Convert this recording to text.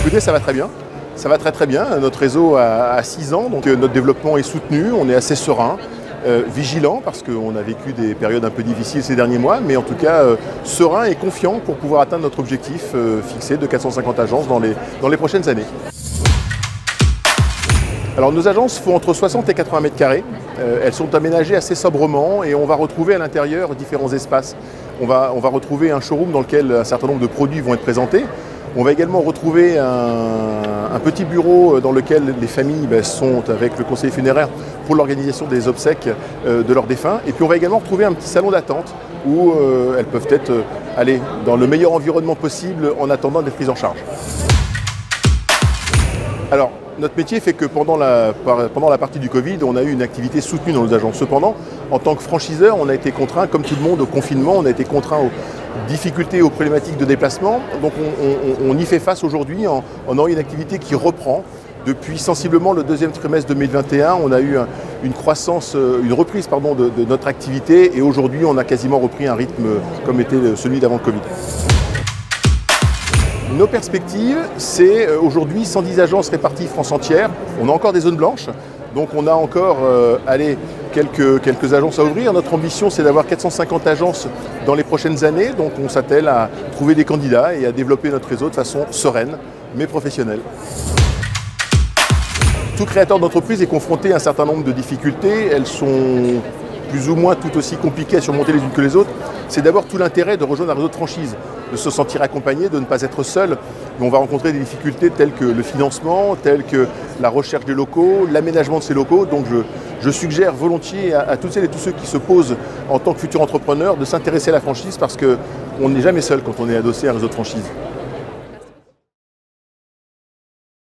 Écoutez, ça va très bien. Ça va très bien. Notre réseau a 6 ans, donc notre développement est soutenu, on est assez serein, vigilant parce qu'on a vécu des périodes un peu difficiles ces derniers mois, mais en tout cas serein et confiant pour pouvoir atteindre notre objectif fixé de 450 agences dans les prochaines années. Alors nos agences font entre 60 et 80 mètres carrés. Elles sont aménagées assez sobrement et on va retrouver à l'intérieur différents espaces. On va retrouver un showroom dans lequel un certain nombre de produits vont être présentés. On va également retrouver un petit bureau dans lequel les familles sont avec le conseiller funéraire pour l'organisation des obsèques de leurs défunts. Et puis on va également retrouver un petit salon d'attente où elles peuvent être aller dans le meilleur environnement possible en attendant d'être prises en charge. Alors, notre métier fait que pendant la partie du Covid, on a eu une activité soutenue dans nos agences. Cependant, en tant que franchiseur, on a été contraint, comme tout le monde, au confinement, on a été contraint aux difficultés, aux problématiques de déplacement. Donc on y fait face aujourd'hui en ayant une activité qui reprend. Depuis sensiblement le deuxième trimestre 2021, on a eu une reprise de notre activité et aujourd'hui on a quasiment repris un rythme comme était celui d'avant le Covid. Nos perspectives, c'est aujourd'hui 110 agences réparties France entière. On a encore des zones blanches, donc on a encore quelques agences à ouvrir. Notre ambition, c'est d'avoir 450 agences dans les prochaines années, donc on s'attelle à trouver des candidats et à développer notre réseau de façon sereine, mais professionnelle. Tout créateur d'entreprise est confronté à un certain nombre de difficultés. Elles sont plus ou moins tout aussi compliquées à surmonter les unes que les autres. C'est d'abord tout l'intérêt de rejoindre un réseau de franchise, de se sentir accompagné, de ne pas être seul. Mais on va rencontrer des difficultés telles que le financement, telles que la recherche des locaux, l'aménagement de ces locaux. Donc je suggère volontiers à toutes celles et tous ceux qui se posent en tant que futurs entrepreneurs de s'intéresser à la franchise parce qu'on n'est jamais seul quand on est adossé à un réseau de franchise.